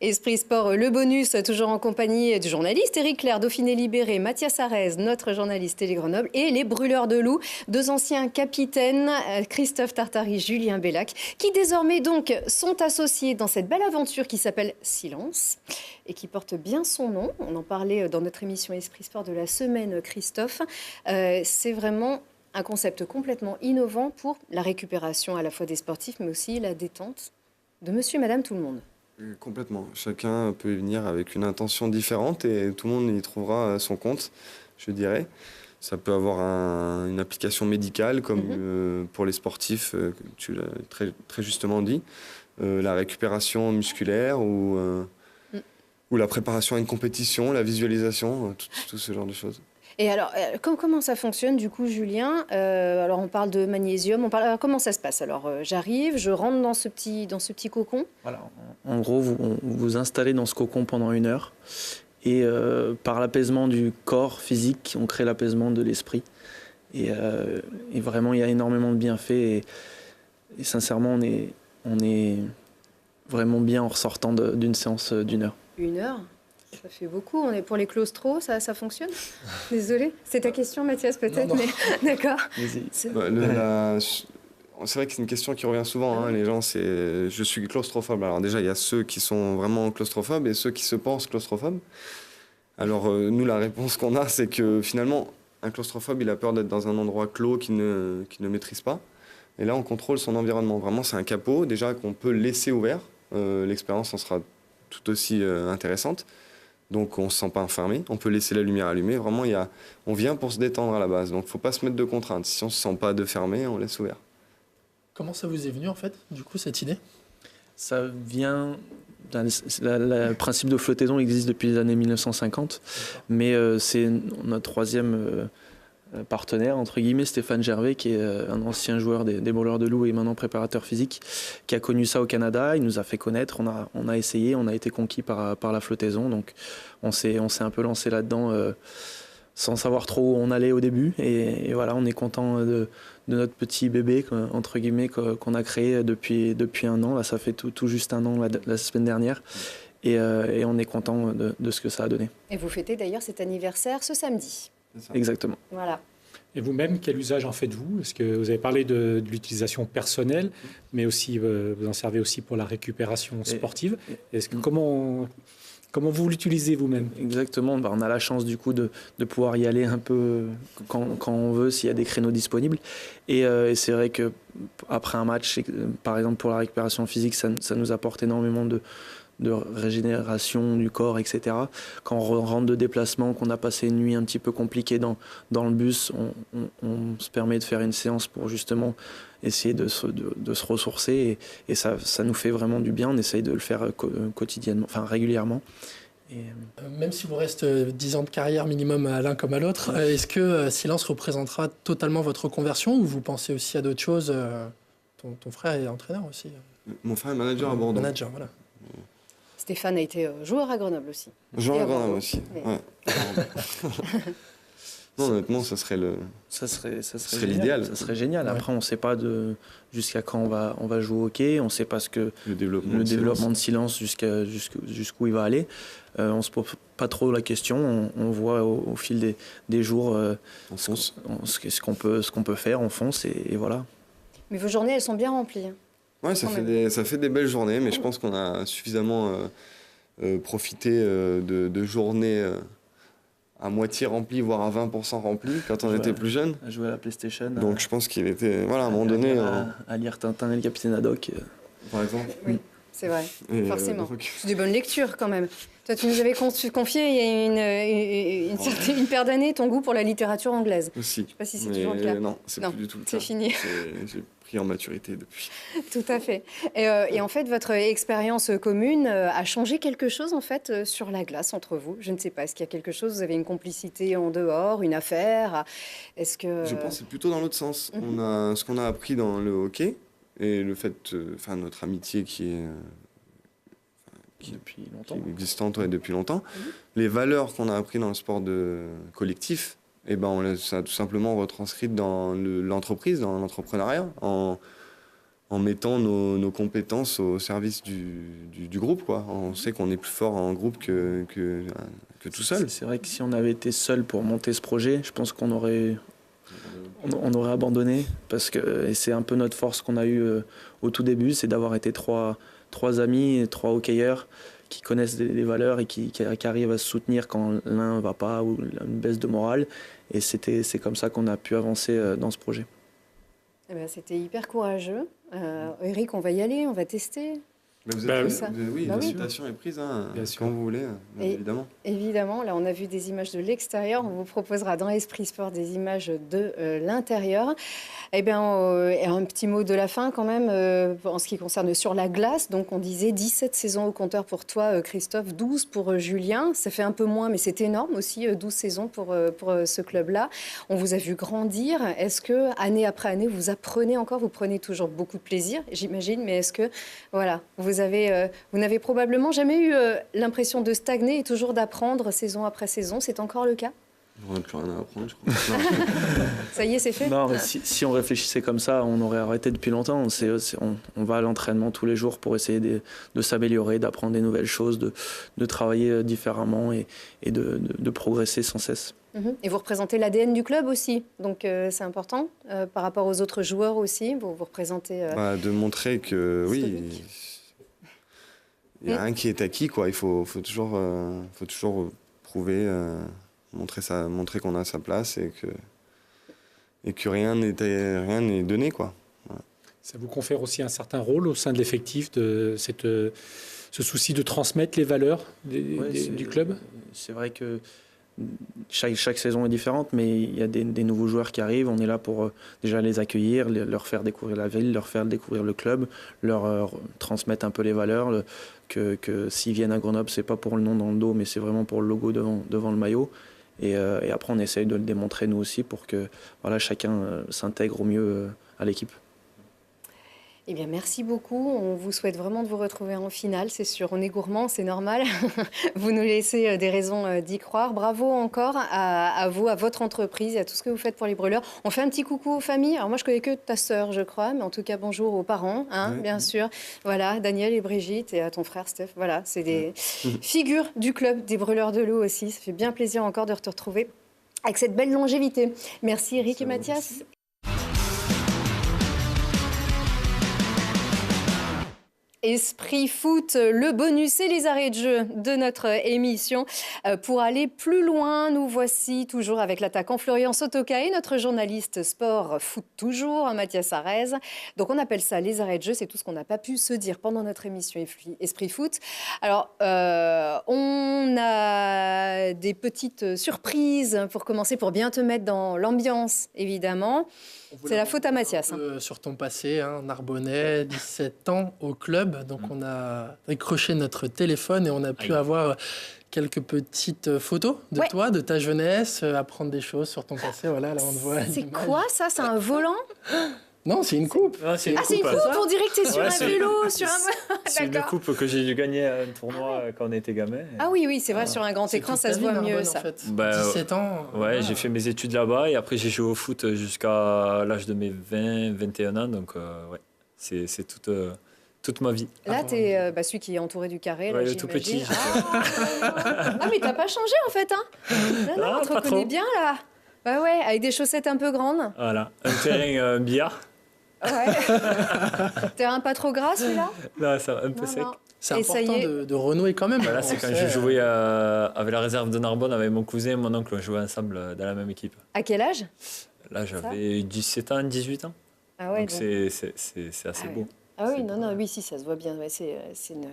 Esprit Sport, le bonus, toujours en compagnie du journaliste Éric Clerc, Dauphiné Libéré, Mathias Arez, notre journaliste télé Grenoble, et les brûleurs de loups, deux anciens capitaines, Christophe Tartary, Julien Bellac, qui désormais donc sont associés dans cette belle aventure qui s'appelle Silence et qui porte bien son nom. On en parlait dans notre émission Esprit Sport de la semaine, Christophe. C'est vraiment un concept complètement innovant pour la récupération à la fois des sportifs, mais aussi la détente de monsieur et madame tout le monde. Complètement. Chacun peut y venir avec une intention différente et tout le monde y trouvera son compte, je dirais. Ça peut avoir une application médicale, comme pour les sportifs, tu l'as très justement dit, la récupération musculaire ou la préparation à une compétition, la visualisation, tout ce genre de choses. Et alors, comment ça fonctionne du coup, Julien? Alors, on parle de magnésium. Alors, comment ça se passe? Alors, j'arrive, je rentre dans ce petit cocon. Voilà. En gros, vous vous installez dans ce cocon pendant 1 heure. Et par l'apaisement du corps physique, on crée l'apaisement de l'esprit. Et vraiment, il y a énormément de bienfaits. Et sincèrement, on est vraiment bien en ressortant d'une séance d'1 heure. 1 heure? Ça fait beaucoup. On est pour les claustros, ça fonctionne? Désolée. C'est ta question, Mathias, peut-être? Non. Mais... D'accord. C'est vrai que c'est une question qui revient souvent. Les gens, c'est je suis claustrophobe. Alors déjà, il y a ceux qui sont vraiment claustrophobes et ceux qui se pensent claustrophobes. Alors nous, la réponse qu'on a, c'est que finalement, un claustrophobe, il a peur d'être dans un endroit clos qu'il ne maîtrise pas. Et là, on contrôle son environnement. Vraiment, c'est un capot déjà qu'on peut laisser ouvert. L'expérience en sera tout aussi intéressante. Donc on ne se sent pas enfermé, on peut laisser la lumière allumée. Vraiment, on vient pour se détendre à la base. Donc il ne faut pas se mettre de contraintes. Si on ne se sent pas de fermer, on laisse ouvert. Comment ça vous est venu en fait, du coup, cette idée? Ça vient... Le principe de flottaison existe depuis les années 1950, mais c'est notre troisième partenaire, entre guillemets, Stéphane Gervais, qui est un ancien joueur des Brûleurs de loups et maintenant préparateur physique, qui a connu ça au Canada. Il nous a fait connaître, on a essayé, on a été conquis par la flottaison, donc on s'est un peu lancé là-dedans sans savoir trop où on allait au début, et voilà, on est content de notre petit bébé, entre guillemets, qu'on a créé depuis 1 an. Là, ça fait tout juste 1 an la semaine dernière, et on est content de ce que ça a donné. Et vous fêtez d'ailleurs cet anniversaire ce samedi. Exactement. Voilà. Et vous-même, quel usage en faites-vous? Est-ce que vous avez parlé de l'utilisation personnelle, mais aussi vous en servez aussi pour la récupération sportive? Est-ce que comment vous l'utilisez vous-même? Exactement. On a la chance du coup de pouvoir y aller un peu quand on veut, s'il y a des créneaux disponibles. Et c'est vrai que après un match, par exemple pour la récupération physique, ça nous apporte énormément de régénération du corps, etc. Quand on rentre de déplacement, qu'on a passé une nuit un petit peu compliquée dans le bus, on se permet de faire une séance pour justement essayer de se ressourcer, et ça nous fait vraiment du bien. On essaye de le faire quotidiennement, enfin régulièrement. Même s'il vous reste 10 ans de carrière minimum à l'un comme à l'autre, est-ce que Silence représentera totalement votre reconversion, ou vous pensez aussi à d'autres choses? Ton frère est entraîneur aussi. Mon frère est manager à Bordeaux. Manager, voilà. Stéphane a été joueur à Grenoble aussi. Joueur à Grenoble aussi. Mais... Ouais. Non, honnêtement, ça serait l'idéal. Ça serait génial. Après, on ne sait pas jusqu'à quand on va jouer au hockey. On ne sait pas ce que le développement de Silence jusqu'où il va aller. On ne se pose pas trop la question. On voit au fil des jours ce qu'on peut faire. On fonce et voilà. Mais vos journées, elles sont bien remplies. Ouais, ça fait des belles journées, mais je pense qu'on a suffisamment profité de journées à moitié remplies, voire à 20% remplies quand on était plus jeune. À jouer à la PlayStation. Donc je pense qu'il était, à un moment donné... À lire Tintin et le Capitaine Haddock. Par exemple. Oui, c'est vrai, forcément. Donc... C'est des bonnes lectures quand même. Toi, tu nous avais confié il y a une paire d'années ton goût pour la littérature anglaise. Aussi. Je ne sais pas si c'est toujours le cas. Non, c'est plus du tout le cas. C'est fini. J'ai pris en maturité depuis. Tout à fait. Et en fait, votre expérience commune a changé quelque chose en fait sur la glace entre vous? Je ne sais pas. Est-ce qu'il y a quelque chose? Vous avez une complicité en dehors, une affaire? Est-ce que... Je pense que c'est plutôt dans l'autre sens. Ce qu'on a appris dans le hockey et le fait, notre amitié qui est depuis longtemps. Qui est existante depuis longtemps. Les valeurs qu'on a apprises dans le sport collectif, on les a tout simplement retranscrites dans l'entreprise, dans l'entrepreneuriat, en en mettant nos compétences au service du groupe, quoi. On sait qu'on est plus fort en groupe que tout seul. C'est vrai que si on avait été seul pour monter ce projet, je pense qu'on aurait abandonné, parce que et c'est un peu notre force qu'on a eue au tout début, c'est d'avoir été trois amis, 3 hockeyeurs qui connaissent des valeurs et qui arrivent à se soutenir quand l'un ne va pas ou une baisse de morale. Et c'est comme ça qu'on a pu avancer dans ce projet. Eh ben, c'était hyper courageux. Eric, on va y aller, on va tester. Mais vous Bah êtes, oui. Ça. oui, Bah oui. l'invitation est prise, hein, Bien sûr. quand vous voulez, bien Et- évidemment. Évidemment, là on a vu des images de l'extérieur, on vous proposera dans Esprit Sport des images de l'intérieur. Eh bien, et un petit mot de la fin quand même, en ce qui concerne sur la glace. Donc on disait 17 saisons au compteur pour toi Christophe, 12 pour Julien. Ça fait un peu moins mais c'est énorme aussi, 12 saisons pour ce club-là. On vous a vu grandir. Est-ce que année après année vous apprenez encore, vous prenez toujours beaucoup de plaisir, j'imagine, mais est-ce que voilà, vous n'avez probablement jamais eu l'impression de stagner et toujours d'apprendre saison après saison. C'est encore le cas? On n'a plus rien à apprendre, je crois. Non. Ça y est, c'est fait? Non, mais si on réfléchissait comme ça, on aurait arrêté depuis longtemps. On va à l'entraînement tous les jours pour essayer de s'améliorer, d'apprendre des nouvelles choses, de travailler différemment et de progresser sans cesse. Et vous représentez l'ADN du club aussi, donc c'est important par rapport aux autres joueurs aussi. Vous représentez. De montrer que oui, Historique. il n'y a rien qui est acquis, quoi. Il faut toujours prouver, montrer qu'on a sa place et que rien n'est donné, quoi. Voilà. Ça vous confère aussi un certain rôle au sein de l'effectif, de ce souci de transmettre les valeurs du club? C'est vrai que chaque saison est différente, mais il y a des nouveaux joueurs qui arrivent. On est là pour déjà les accueillir, leur faire découvrir la ville, leur faire découvrir le club, leur transmettre un peu les valeurs, que s'ils viennent à Grenoble, c'est pas pour le nom dans le dos, mais c'est vraiment pour le logo devant le maillot. Et après, on essaye de le démontrer nous aussi pour que voilà, chacun s'intègre au mieux à l'équipe. Eh bien, merci beaucoup. On vous souhaite vraiment de vous retrouver en finale, c'est sûr. On est gourmand, c'est normal. Vous nous laissez des raisons d'y croire. Bravo encore à vous, à votre entreprise et à tout ce que vous faites pour les brûleurs. On fait un petit coucou aux familles. Alors moi, je connais que ta sœur, je crois, mais en tout cas, bonjour aux parents, hein, Oui. bien sûr. Voilà, Daniel et Brigitte et à ton frère Steph. Voilà, c'est des figures du club des brûleurs de loup aussi. Ça fait bien plaisir encore de te retrouver avec cette belle longévité. Merci Eric et Mathias. Esprit Foot, le bonus et les arrêts de jeu de notre émission. Pour aller plus loin, nous voici toujours avec l'attaquant Florian Sotoka et notre journaliste sport foot toujours, Mathias Arez. Donc on appelle ça les arrêts de jeu, c'est tout ce qu'on n'a pas pu se dire pendant notre émission Esprit Foot. Alors on a des petites surprises pour commencer, pour bien te mettre dans l'ambiance évidemment. C'est la faute à Mathias. Sur ton passé, hein, Narbonnais, 17 ans au club. Donc on a décroché notre téléphone et on a pu avoir quelques petites photos de toi, de ta jeunesse, apprendre des choses sur ton passé. Voilà, là on te voit. C'est quoi ça? C'est un volant? Non, c'est une coupe. Ah, c'est une Ah, c'est une coupe, on dirait que t'es sur Ouais, un c'est- vélo, sur un... C'est une D'accord. coupe que j'ai dû gagner à un tournoi quand on était gamin. Ah oui, c'est vrai, sur un grand écran, ça se voit mieux, ça. En fait. Bah, 17 ans. Ouais, voilà. j'ai fait mes études là-bas et après j'ai joué au foot jusqu'à l'âge de mes 20-21 ans. Donc ouais, c'est toute ma vie. Là, t'es celui qui est entouré du carré, là, Ouais, le tout j'imagine. petit. Ah, mais t'as pas changé, en fait, hein? Non, Ah, on te pas reconnaît trop. bien, là. Bah ouais, avec des chaussettes un peu grandes. Voilà, un terrain billard. Ouais. Terrain pas trop gras, celui-là? Là, ça va un peu Non, sec. non. C'est Et ça important y est. de renouer quand même. Voilà, c'est On quand sait, je jouais avec la réserve de Narbonne avec mon cousin et mon oncle, on jouait ensemble dans la même équipe. À quel âge? Là, j'avais 17 ans, 18 ans. Ah ouais, Donc donc- c'est assez Ah ouais. beau. Ah oui, c'est non, beau. non, oui, si, ça se voit bien. Ouais, c'est une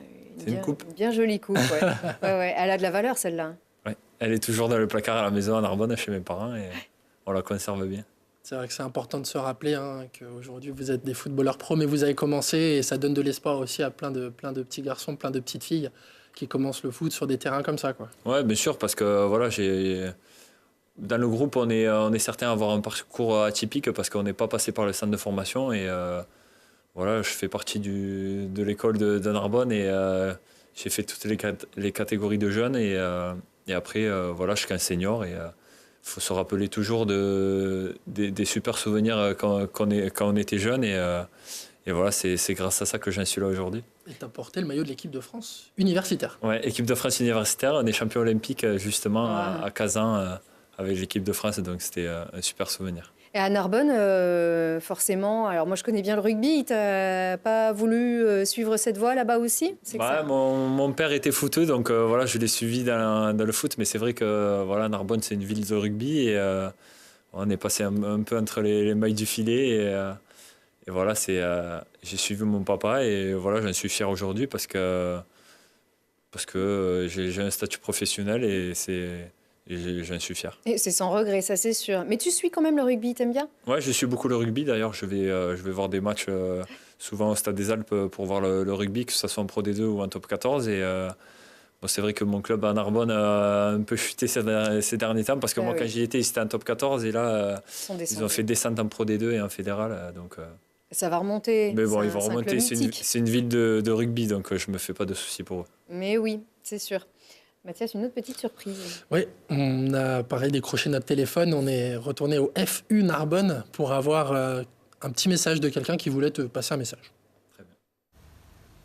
une coupe. une bien jolie coupe, ouais. Ouais, elle a de la valeur, celle-là. Ouais. Elle est toujours dans le placard à la maison à Narbonne chez mes parents et on la conserve bien. C'est vrai que c'est important de se rappeler qu'aujourd'hui vous êtes des footballeurs pros, mais vous avez commencé et ça donne de l'espoir aussi à plein de petits garçons, plein de petites filles qui commencent le foot sur des terrains comme ça, quoi. Ouais, bien sûr, parce que voilà, dans le groupe, on est certain d'avoir un parcours atypique parce qu'on n'est pas passé par le centre de formation et voilà, je fais partie de l'école de Narbonne et j'ai fait toutes les catégories de jeunes et après, voilà, je suis qu'un senior et faut se rappeler toujours des super souvenirs quand on était jeune et voilà, c'est grâce à ça que j'en suis là aujourd'hui. Et tu as porté le maillot de l'équipe de France universitaire. Ouais, équipe de France universitaire, on est champion olympique justement à Kazan avec l'équipe de France, donc c'était un super souvenir. Et à Narbonne, forcément, alors moi je connais bien le rugby, tu n'as pas voulu suivre cette voie là-bas aussi? Mon père était footeux, donc voilà, je l'ai suivi dans le foot, mais c'est vrai que voilà, Narbonne c'est une ville de rugby et on est passé un peu entre les mailles du filet et voilà, j'ai suivi mon papa et voilà, j'en suis fier aujourd'hui parce que j'ai un statut professionnel et j'en suis fier. Et c'est sans regret, ça c'est sûr. Mais tu suis quand même le rugby, t'aimes bien? Ouais, je suis beaucoup le rugby. D'ailleurs, je vais voir des matchs souvent au Stade des Alpes pour voir le rugby, que ce soit en Pro D2 ou en Top 14. Et c'est vrai que mon club à Narbonne a un peu chuté ces derniers temps parce que moi, quand j'y étais, c'était en Top 14 et là, ils ont fait descente en Pro D2 et en fédéral. Donc, ça va remonter. Mais bon, ils vont remonter. C'est une ville de rugby, donc je me fais pas de soucis pour eux. Mais oui, c'est sûr. Mathias, une autre petite surprise. Oui, on a pareil décroché notre téléphone, on est retourné au FU Narbonne pour avoir un petit message de quelqu'un qui voulait te passer un message. Très bien.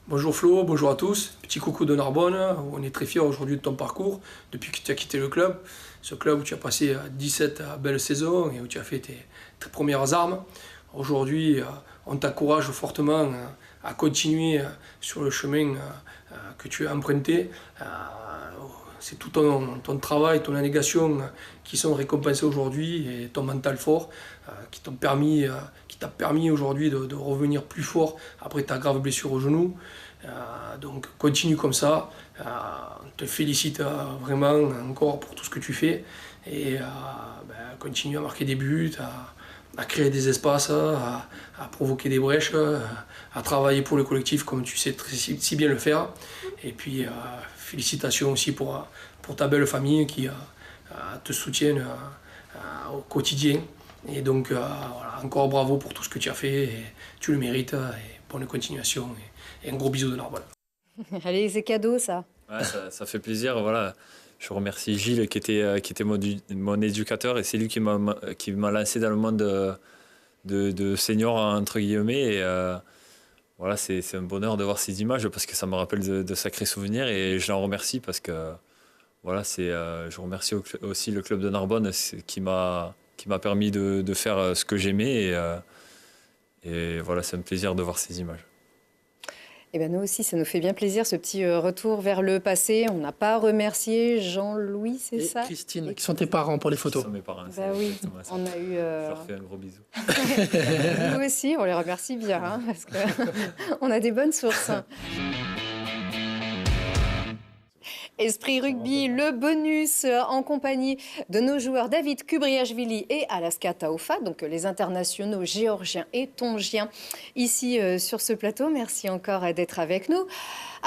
Bonjour Flo, bonjour à tous. Petit coucou de Narbonne, on est très fiers aujourd'hui de ton parcours depuis que tu as quitté le club. Ce club où tu as passé 17 belles saisons et où tu as fait tes premières armes. Aujourd'hui, on t'encourage fortement à continuer sur le chemin que tu as emprunté. C'est tout ton travail, ton abnégation qui sont récompensés aujourd'hui et ton mental fort qui t'a permis aujourd'hui de revenir plus fort après ta grave blessure au genou. Donc continue comme ça. On te félicite vraiment encore pour tout ce que tu fais et continue à marquer des buts, à créer des espaces, à provoquer des brèches, à travailler pour le collectif comme tu sais si bien le faire. Et puis félicitations aussi pour ta belle famille qui te soutiennent au quotidien. Et donc voilà, encore bravo pour tout ce que tu as fait, et tu le mérites, et bonne continuation, et un gros bisou de Narbonne. Allez, c'est cadeau ça. Ouais, ça fait plaisir, voilà. Je remercie Gilles qui était mon éducateur et c'est lui qui m'a lancé dans le monde de senior entre guillemets. Et voilà, c'est un bonheur de voir ces images parce que ça me rappelle de sacrés souvenirs et je l'en remercie parce que voilà, je remercie aussi le club de Narbonne qui m'a permis de faire ce que j'aimais et voilà, c'est un plaisir de voir ces images. Eh bien, nous aussi, ça nous fait bien plaisir, ce petit retour vers le passé. On n'a pas remercié Jean-Louis, c'est ça? Christine, qui sont tes parents pour les photos. Ce sont mes parents. Bah oui, on a eu... Je leur fais un gros bisou. Nous aussi, on les remercie bien, hein, parce qu'on a des bonnes sources. Esprit Rugby, le bonus en compagnie de nos joueurs David Kubriashvili et Alaska Taofa, donc les internationaux géorgiens et tongiens ici sur ce plateau. Merci encore d'être avec nous.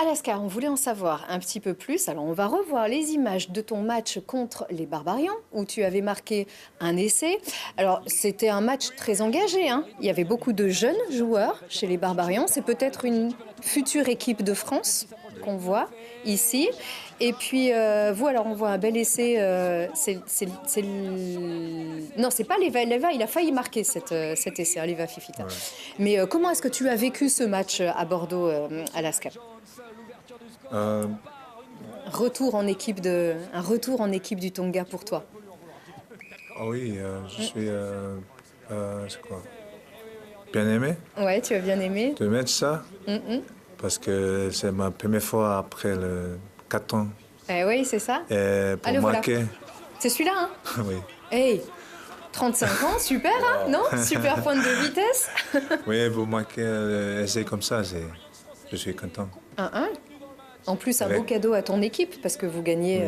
Alaska, on voulait en savoir un petit peu plus. Alors, on va revoir les images de ton match contre les Barbarians, où tu avais marqué un essai. Alors, c'était un match très engagé, hein. Il y avait beaucoup de jeunes joueurs chez les Barbarians. C'est peut-être une future équipe de France qu'on voit ici. Et puis, vous, alors, on voit un bel essai. Non, c'est pas Leva. Leva, il a failli marquer cet essai, hein, Leva Fifita. Ouais. Mais comment est-ce que tu as vécu ce match à Bordeaux, Alaska ? Un retour en équipe du Tonga pour toi. Ah oui, je suis c'est quoi, bien aimé. Ouais, tu as bien aimé. De mettre ça, parce que c'est ma première fois après le 4 ans. Oui, c'est ça. Et pour marquer. Voilà. C'est celui-là, hein. Oui. Hey, 35 ans, super, hein, non? Super pointe de vitesse. Oui, pour marquer essai comme ça, je suis content. 1-1. En plus, un beau cadeau à ton équipe, parce que vous gagnez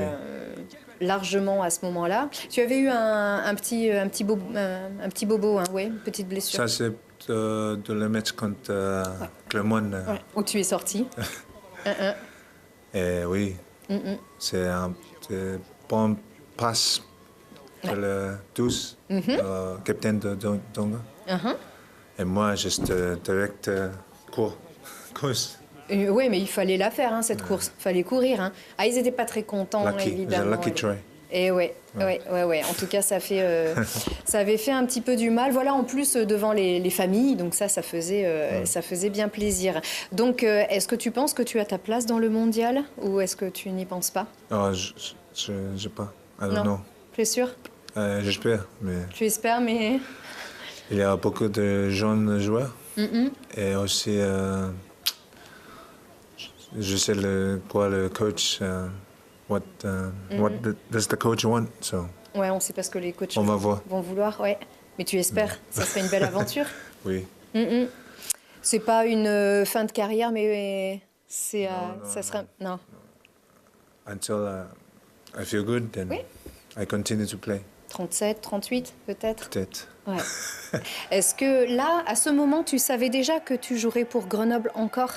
largement à ce moment-là. Tu avais eu un petit bobo, hein, ouais, une petite blessure. Ça, c'est de le match contre Clermont. Ouais, où tu es sorti. Et oui, c'est un bon passe pour tous, capitaine de Tonga. Et moi, juste direct course. Oui, mais il fallait la faire, hein, cette course. Il fallait courir. Hein. Ah, ils n'étaient pas très contents, évidemment. Lucky try. Et ouais. En tout cas, ça avait fait un petit peu du mal. Voilà, en plus devant les familles, donc ça faisait bien plaisir. Donc, est-ce que tu penses que tu as ta place dans le mondial ou est-ce que tu n'y penses pas? Je sais pas. I don't know. Tu es sûr? J'espère, mais Tu espères, mais... il y a beaucoup de jeunes joueurs. Et aussi, je sais quoi le coach... What does the coach want? So, ouais, on sait pas ce que les coachs on va voir. vont vouloir, ouais. Mais tu espères, ça serait une belle aventure. Oui. C'est pas une fin de carrière, mais c'est ça serait non. Until I feel good, then I continue to play. 37, 38 peut-être. Peut-être. Ouais. Est-ce que là, à ce moment, tu savais déjà que tu jouerais pour Grenoble encore?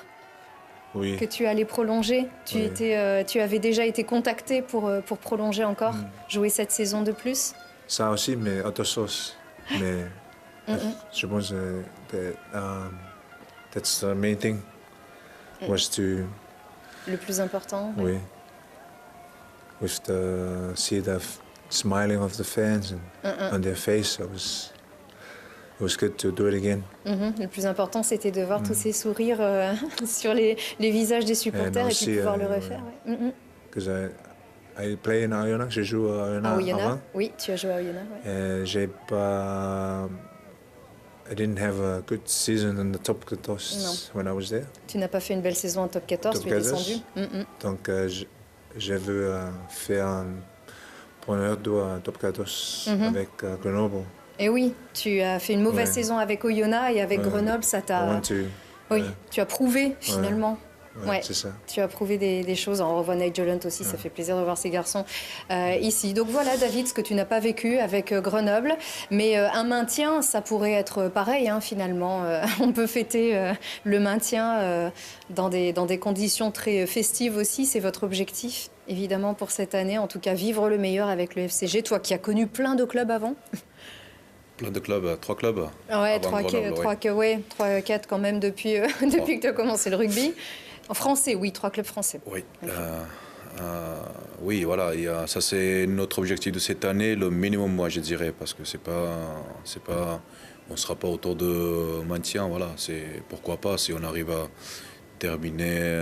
Oui. Que tu allais prolonger? Tu avais déjà été contacté pour prolonger encore, jouer cette saison de plus? Ça aussi, mais autre chose. Mais je pense que that's the main thing. Was to... Le plus important? Oui. With the see the smiling of the fans and on their face, it was good to do it again. Le plus important, c'était de voir tous ces sourires sur les visages des supporters et puis pouvoir le refaire. Because I play in Oyonnax, je joue à Oyonnax avant. Oui, tu as joué à Oyonnax. Ouais. J'ai pas... I didn't have a good season in the top 14 when I was there. Tu n'as pas fait une belle saison en top 14, tu es descendu. Donc j'ai vu faire un premier tour à top 14 avec Grenoble. Et oui, tu as fait une mauvaise saison avec Oyonnax et avec Grenoble, ça t'a... Oui, tu as prouvé finalement. Ouais, c'est ça. Tu as prouvé des choses. On revoit Nigel Hunt aussi, ça fait plaisir de voir ces garçons ici. Donc voilà, David, ce que tu n'as pas vécu avec Grenoble. Mais un maintien, ça pourrait être pareil, finalement. On peut fêter le maintien dans des conditions très festives aussi. C'est votre objectif, évidemment, pour cette année. En tout cas, vivre le meilleur avec le FCG. Toi qui as connu plein de clubs avant. Plein de clubs, 3 clubs. Ouais, 3-4 quand même depuis que tu as commencé le rugby. En français, oui, 3 clubs français. Oui, oui, voilà. Ça, c'est notre objectif de cette année, le minimum, moi, je dirais, parce que on ne sera pas autour de maintien. Voilà, c'est pourquoi pas si on arrive à terminer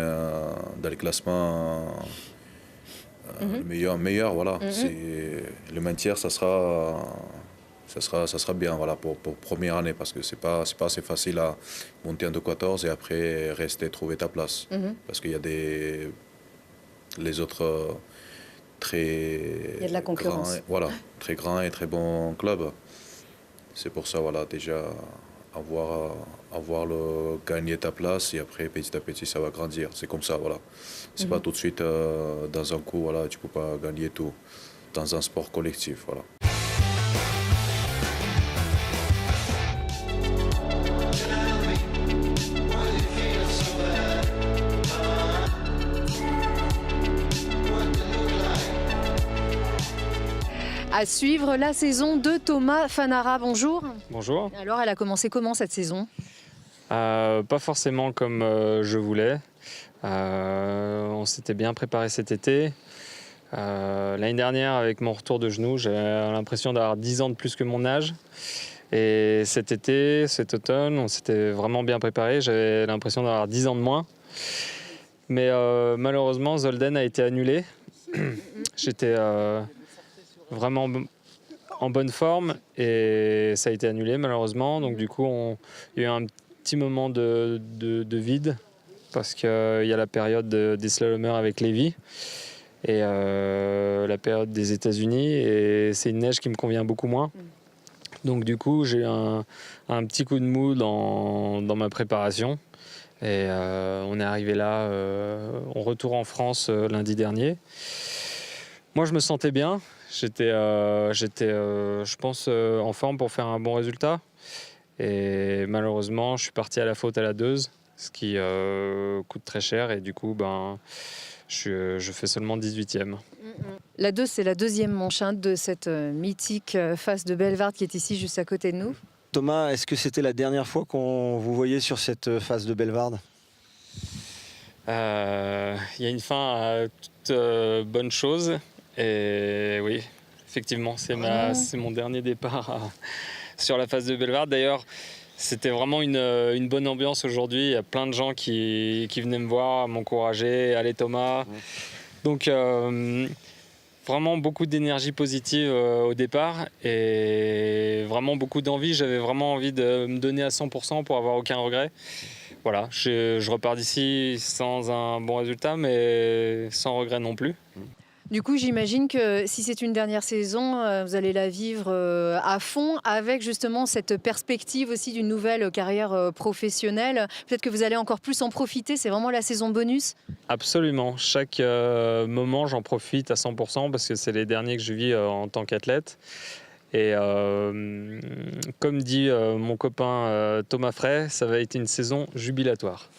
dans les classements le meilleur, voilà. Le maintien, ça sera bien, voilà, pour première année, parce que c'est pas assez facile à monter en 2-14 et après trouver ta place. Parce qu'il y a les autres il y a de la concurrence. Très grands et très bons clubs. C'est pour ça, voilà, déjà avoir gagner ta place et après petit à petit ça va grandir. C'est comme ça, voilà. C'est pas tout de suite dans un coup, voilà, tu peux pas gagner tout dans un sport collectif, voilà. À suivre la saison de Thomas Fanara. Bonjour. Bonjour. Alors, elle a commencé comment cette saison? Pas forcément comme je voulais. On s'était bien préparé cet été. L'année dernière, avec mon retour de genou, j'ai l'impression d'avoir 10 ans de plus que mon âge. Et cet automne, on s'était vraiment bien préparé. J'avais l'impression d'avoir 10 ans de moins. Mais malheureusement, Zolden a été annulé. J'étais vraiment en bonne forme et ça a été annulé malheureusement. Donc du coup, il y a eu un petit moment de vide parce qu'il y a la période des slalomers avec Lévy et la période des États-Unis et c'est une neige qui me convient beaucoup moins. Donc du coup, j'ai eu un petit coup de mou dans ma préparation et on est arrivé là, on retourne en France lundi dernier. Moi, je me sentais bien. J'étais, je pense, en forme pour faire un bon résultat. Et malheureusement, je suis parti à la faute à la Deuze, ce qui coûte très cher. Et du coup, je fais seulement 18e. La Deuze, c'est la deuxième manche de cette mythique face de Bellewaerde qui est ici, juste à côté de nous. Thomas, est-ce que c'était la dernière fois qu'on vous voyait sur cette face de Bellewaerde ? Il y a une fin à toute bonne chose. Et oui, effectivement, c'est mon dernier départ sur la phase de Bellewaerde. D'ailleurs, c'était vraiment une bonne ambiance aujourd'hui. Il y a plein de gens qui venaient me voir, m'encourager. Allez Thomas. Donc vraiment beaucoup d'énergie positive au départ et vraiment beaucoup d'envie. J'avais vraiment envie de me donner à 100% pour avoir aucun regret. Voilà, je repars d'ici sans un bon résultat, mais sans regret non plus. Du coup, j'imagine que si c'est une dernière saison, vous allez la vivre à fond avec justement cette perspective aussi d'une nouvelle carrière professionnelle. Peut-être que vous allez encore plus en profiter, c'est vraiment la saison bonus? Absolument, chaque moment j'en profite à 100% parce que c'est les derniers que je vis en tant qu'athlète. Et comme dit mon copain Thomas Frey, ça va être une saison jubilatoire.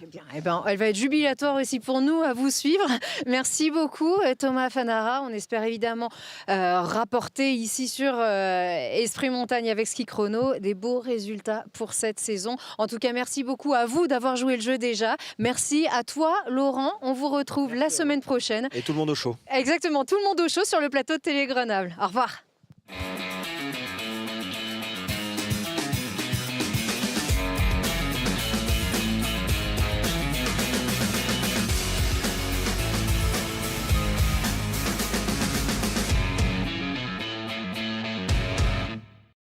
Bien, elle va être jubilatoire aussi pour nous, à vous suivre. Merci beaucoup Thomas Fanara. On espère évidemment rapporter ici sur Esprit Montagne avec Ski Chrono des beaux résultats pour cette saison. En tout cas, merci beaucoup à vous d'avoir joué le jeu déjà. Merci à toi Laurent. On vous retrouve la semaine prochaine. Et tout le monde au chaud. Exactement, tout le monde au chaud sur le plateau de Télé Grenoble. Au revoir.